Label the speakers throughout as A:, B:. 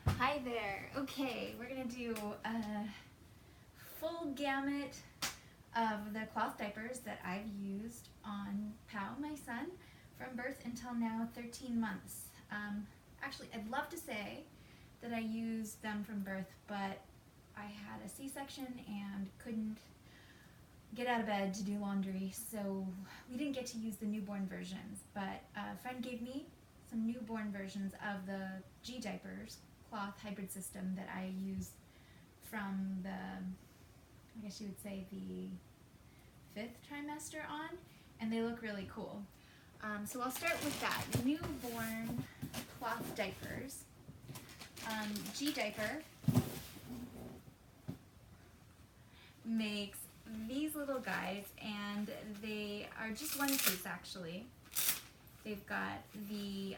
A: Hi there. Okay, we're gonna do a full gamut of the cloth diapers that I've used on Pao, my son, from birth until now 13 months. Actually, I'd love to say that I used them from birth, but I had a C-section and couldn't get out of bed to do laundry, so we didn't get to use the newborn versions, but a friend gave me some newborn versions of the G diapers cloth hybrid system that I used from the, I guess you would say, the 5th trimester on, and they look really cool. So I'll start with that. Newborn cloth diapers. G diaper makes these little guys, and they are just one piece actually. They've got the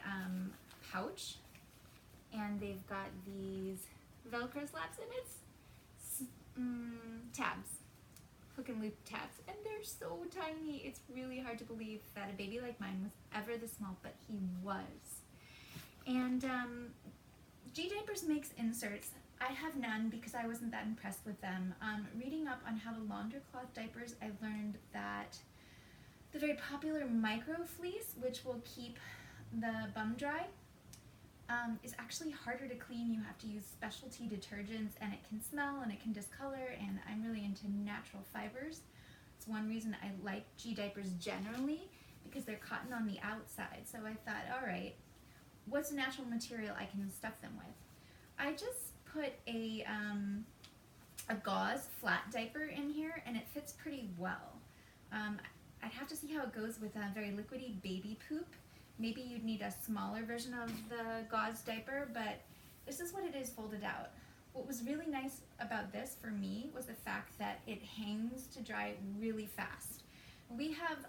A: pouch, and they've got these Velcro slaps, and it's tabs, hook and loop tabs, and they're so tiny. It's really hard to believe that a baby like mine was ever this small, but he was. And G Diapers makes inserts. I have none because I wasn't that impressed with them. Reading up on how to launder cloth diapers, I learned that the very popular micro fleece, which will keep the bum dry, is actually harder to clean. You have to use specialty detergents, and it can smell and it can discolor, and I'm really into natural fibers. It's one reason I like G diapers generally, because they're cotton on the outside. So I thought, all right, what's a natural material I can stuff them with? I just put a gauze flat diaper in here, and it fits pretty well. I'd have to see how it goes with a very liquidy baby poop. Maybe you'd need a smaller version of the gauze diaper, but this is what it is folded out. What was really nice about this for me was the fact that it hangs to dry really fast. We have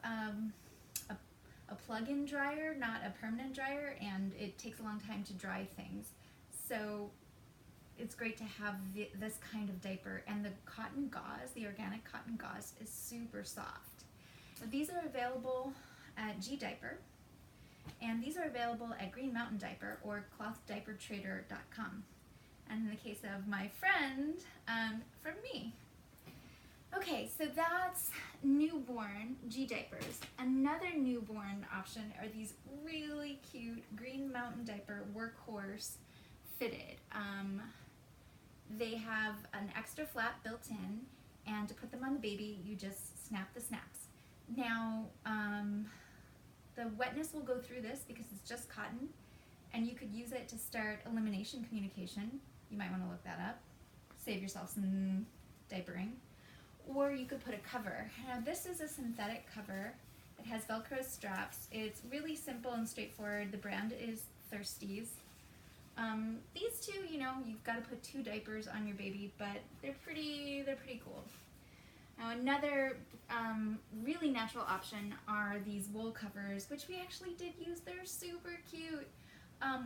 A: a plug-in dryer, not a permanent dryer, and it takes a long time to dry things. So it's great to have this kind of diaper, and the cotton gauze, the organic cotton gauze, is super soft. Now, these are available at G Diaper, and these are available at Green Mountain Diaper or clothdiapertrader.com. And in the case of my friend, from me. Okay, so that's newborn G diapers. Another newborn option are these really cute Green Mountain Diaper Workhorse fitted. They have an extra flap built in, and to put them on the baby, you just snap the snaps. Now, the wetness will go through this because it's just cotton, and you could use it to start elimination communication. You might want to look that up. Save yourself some diapering. Or you could put a cover. Now, this is a synthetic cover. It has Velcro straps. It's really simple and straightforward. The brand is Thirsties. These two, you know, you've got to put 2 diapers on your baby, but they're pretty cool. Now, another really natural option are these wool covers, which we actually did use. They're super cute.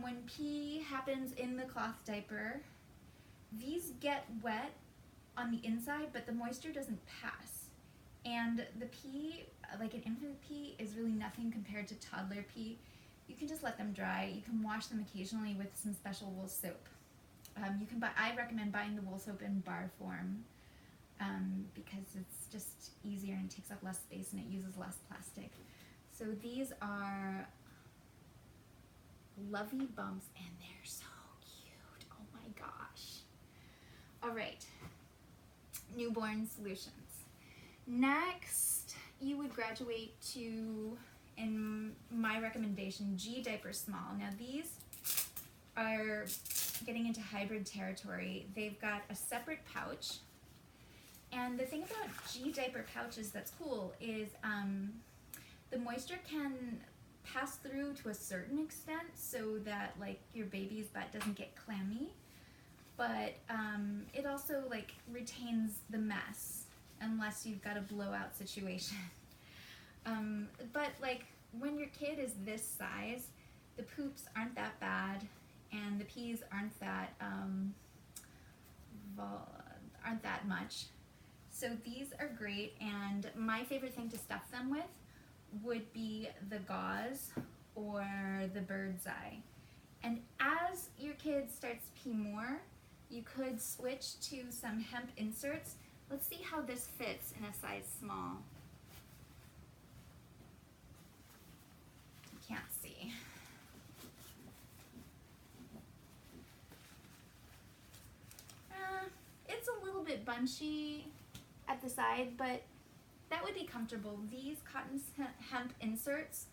A: When pee happens in the cloth diaper, these get wet on the inside, but the moisture doesn't pass. And the pee, like an infant pee, is really nothing compared to toddler pee. You can just let them dry. You can wash them occasionally with some special wool soap. I recommend buying the wool soap in bar form because it's just easier and it takes up less space and it uses less plastic. So these are lovey bumps, and they're so cute. Oh my gosh. All right, newborn solutions. Next, you would graduate to, in my recommendation, G Diaper Small. Now these are getting into hybrid territory. They've got a separate pouch, and the thing about G Diaper pouches that's cool is the moisture can pass through to a certain extent so that like your baby's butt doesn't get clammy, but it also like retains the mess unless you've got a blowout situation. But like when your kid is this size, the poops aren't that bad, and the pees aren't that much. So these are great, and my favorite thing to stuff them with would be the gauze or the bird's eye. And as your kid starts to pee more, you could switch to some hemp inserts. Let's see how this fits in a size small. You can't see. It's a little bit bunchy at the side, but that would be comfortable. These cotton hemp inserts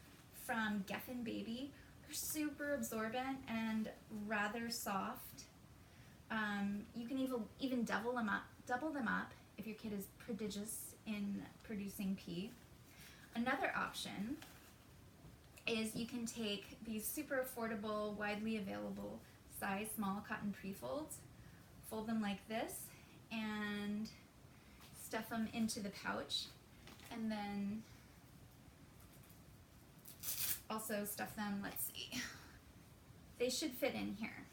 A: from Geffen Baby are super absorbent and rather soft. You can even double them up if your kid is prodigious in producing pee. Another option is you can take these super affordable, widely available size small cotton pre-folds, fold them like this, and stuff them into the pouch, and then also stuff them, let's see, they should fit in here.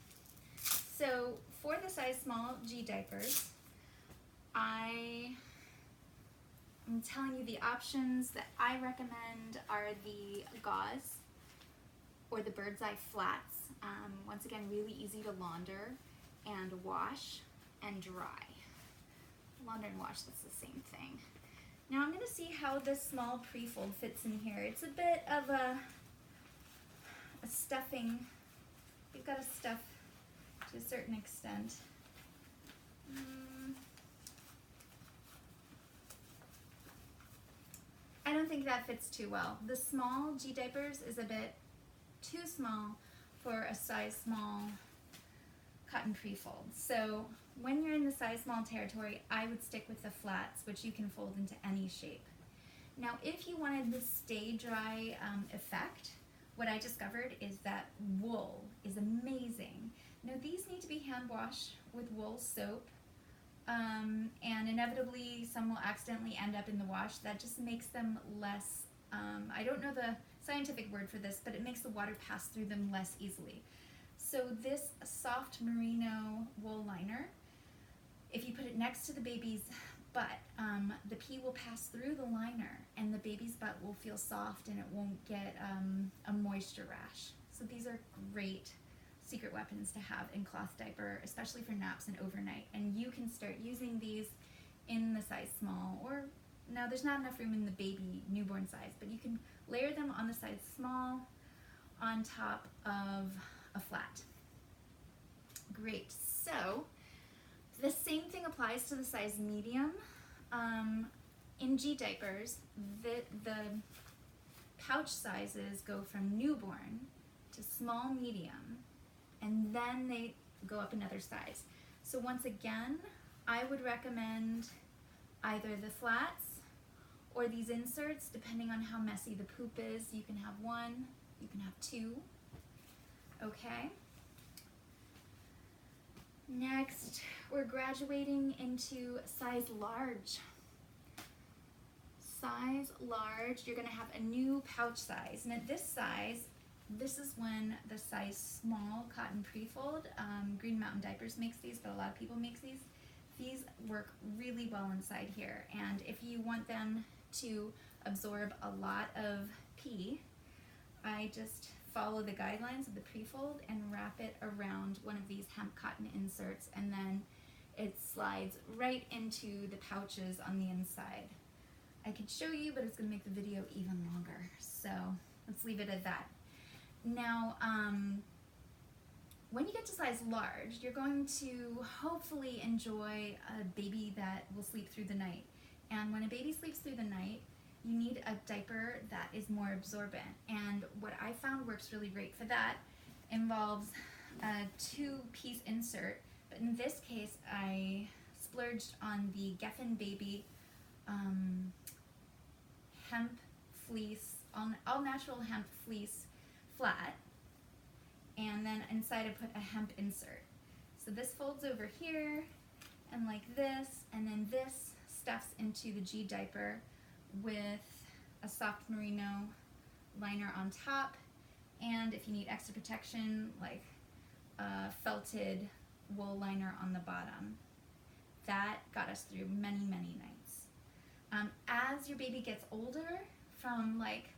A: So for the size small G diapers, I'm telling you the options that I recommend are the gauze or the bird's eye flats. Once again, really easy to launder and wash and dry. Launder and wash, that's the same thing. Now I'm going to see how this small pre-fold fits in here. It's a bit of a stuffing. You've got to stuff to a certain extent. I don't think that fits too well. The small G diapers is a bit too small for a size small cotton pre-fold. So when you're in the size small territory, I would stick with the flats, which you can fold into any shape. Now, if you wanted the stay dry effect, what I discovered is that wool is amazing. Now, these need to be hand washed with wool soap, and inevitably some will accidentally end up in the wash. That just makes them less, I don't know the scientific word for this, but it makes the water pass through them less easily. So this soft merino wool liner, if you put it next to the baby's butt, the pee will pass through the liner and the baby's butt will feel soft and it won't get a moisture rash. So these are great secret weapons to have in cloth diaper, especially for naps and overnight. And you can start using these in the size small, or now there's not enough room in the baby newborn size, but you can layer them on the size small on top of a flat. Great. So the same thing applies to the size medium. In G diapers, the pouch sizes go from newborn to small medium, and then they go up another size. So once again, I would recommend either the flats or these inserts, depending on how messy the poop is. You can have one, you can have two. Okay. Next, we're graduating into size large. Size large, you're gonna have a new pouch size. And at this size, this is when the size small cotton pre-fold, Green Mountain Diapers makes these, but a lot of people make these. These work really well inside here. And if you want them to absorb a lot of pee, I just follow the guidelines of the pre-fold and wrap it around one of these hemp cotton inserts, and then it slides right into the pouches on the inside. I could show you, but it's going to make the video even longer, so let's leave it at that. Now, when you get to size large, you're going to hopefully enjoy a baby that will sleep through the night. And when a baby sleeps through the night, you need a diaper that is more absorbent. And what I found works really great for that involves a 2-piece insert. But in this case, I splurged on the Geffen Baby hemp fleece, all natural hemp fleece flat. And then inside I put a hemp insert. So this folds over here and like this, and then this stuffs into the G diaper with a soft merino liner on top, and if you need extra protection, like a felted wool liner on the bottom. That got us through many, many nights. As your baby gets older, from like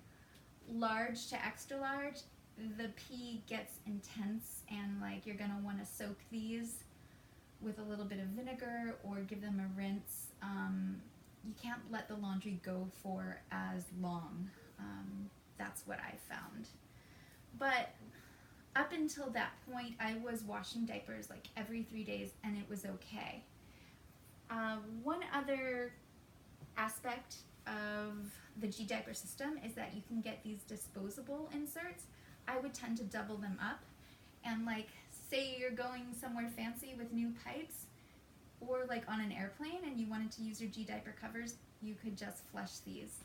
A: large to extra large, the pee gets intense and like you're gonna want to soak these with a little bit of vinegar or give them a rinse. You can't let the laundry go for as long. That's what I found. But up until that point, I was washing diapers like every 3 days and it was okay. One other aspect of the G-diaper system is that you can get these disposable inserts. I would tend to double them up, and like say you're going somewhere fancy with new pipes or like on an airplane and you wanted to use your G-diaper covers, you could just flush these.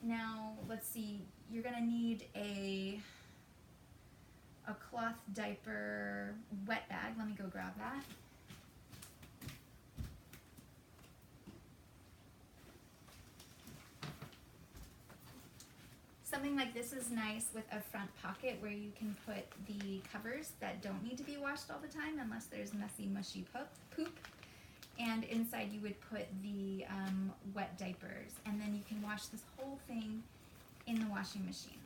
A: Now let's see, you're gonna need a cloth diaper wet bag. Let me go grab that. Something like this is nice with a front pocket where you can put the covers that don't need to be washed all the time unless there's messy, mushy poop. And inside you would put the wet diapers. And then you can wash this whole thing in the washing machine.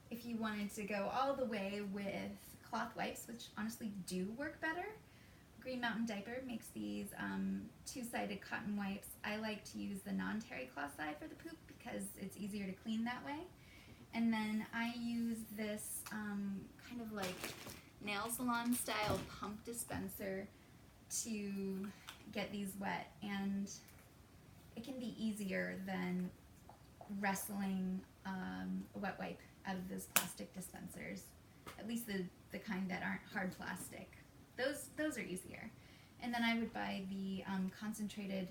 A: If you wanted to go all the way with cloth wipes, which honestly do work better, Green Mountain Diaper makes these two-sided cotton wipes. I like to use the non-terry cloth side for the poop because it's easier to clean that way. And then I use this kind of like nail salon style pump dispenser to get these wet, and it can be easier than wrestling a wet wipe out of those plastic dispensers, at least the kind that aren't hard plastic. Those are easier. And then I would buy the concentrated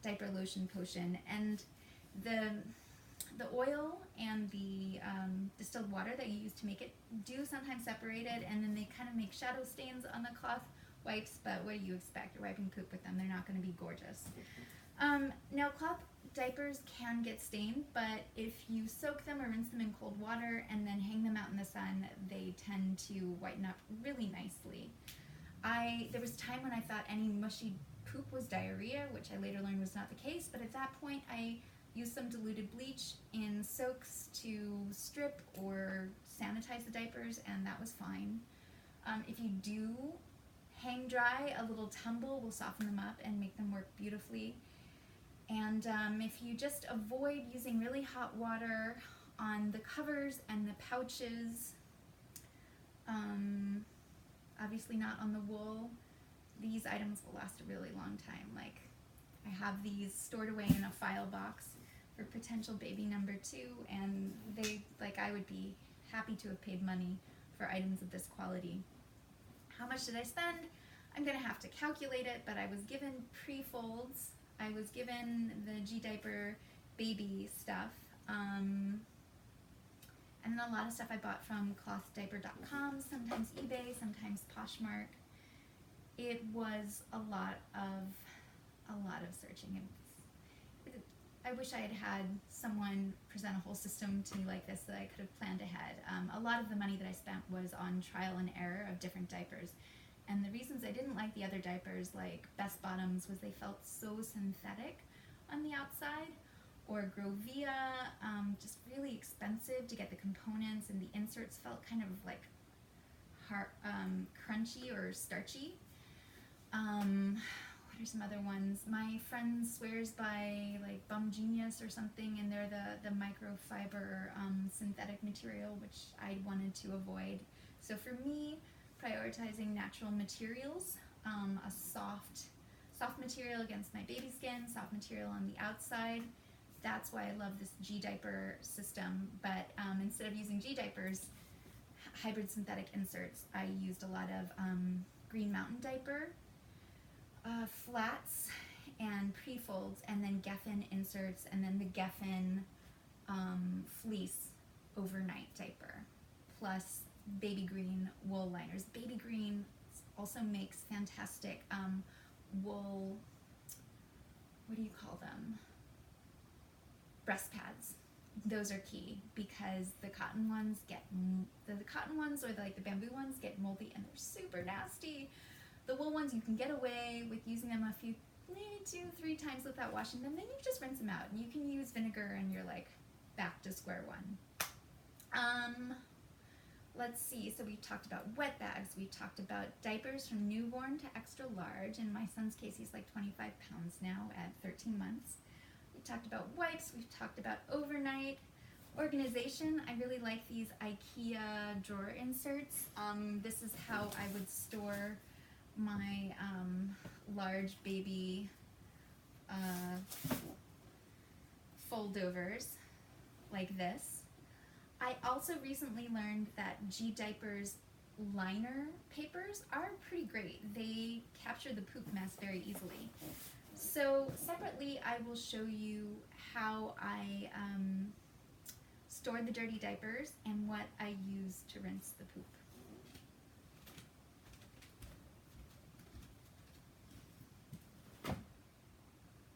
A: diaper lotion potion, and the oil and the distilled water that you use to make it do sometimes separate it, and then they kind of make shadow stains on the cloth wipes, but what do you expect? You're wiping poop with them, they're not going to be gorgeous. Now cloth diapers can get stained, but if you soak them or rinse them in cold water and then hang them out in the sun, they tend to whiten up really nicely. There was a time when I thought any mushy poop was diarrhea, which I later learned was not the case, but at that point I used some diluted bleach in soaks to strip or sanitize the diapers, and that was fine. If you do hang dry, a little tumble will soften them up and make them work beautifully. And if you just avoid using really hot water on the covers and the pouches, obviously not on the wool, these items will last a really long time. Like, I have these stored away in a file box for potential baby number 2, and I would be happy to have paid money for items of this quality. How much did I spend? I'm gonna have to calculate it, but I was given pre-folds. I was given the G-diaper baby stuff, and then a lot of stuff I bought from clothdiaper.com, sometimes eBay, sometimes Poshmark. It was a lot of searching. I wish I had had someone present a whole system to me like this that I could have planned ahead. A lot of the money that I spent was on trial and error of different diapers. And the reasons I didn't like the other diapers, like Best Bottoms, was they felt so synthetic on the outside, or Grovia, just really expensive to get the components, and the inserts felt kind of like hard, crunchy or starchy. What are some other ones? My friend swears by like Bum Genius or something, and they're the microfiber synthetic material, which I wanted to avoid. So for me, prioritizing natural materials, a soft material against my baby skin, soft material on the outside. That's why I love this G-diaper system. But instead of using G-diapers, hybrid synthetic inserts, I used a lot of Green Mountain Diaper, flats and pre-folds, and then Geffen inserts, and then the Geffen fleece overnight diaper, plus Baby Green wool liners. Baby Green also makes fantastic wool, what do you call them? Breast pads. Those are key because the cotton ones or the bamboo ones get moldy and they're super nasty. The wool ones, you can get away with using them maybe 2-3 times without washing them. Then you just rinse them out, and you can use vinegar and you're like back to square one. Um, let's see, so we talked about wet bags, we talked about diapers from newborn to extra large. In my son's case, he's like 25 pounds now at 13 months. We talked about wipes, we've talked about overnight. Organization, I really like these IKEA drawer inserts. This is how I would store my large baby foldovers like this. I also recently learned that G Diapers liner papers are pretty great. They capture the poop mess very easily. So separately, I will show you how I store the dirty diapers and what I use to rinse the poop.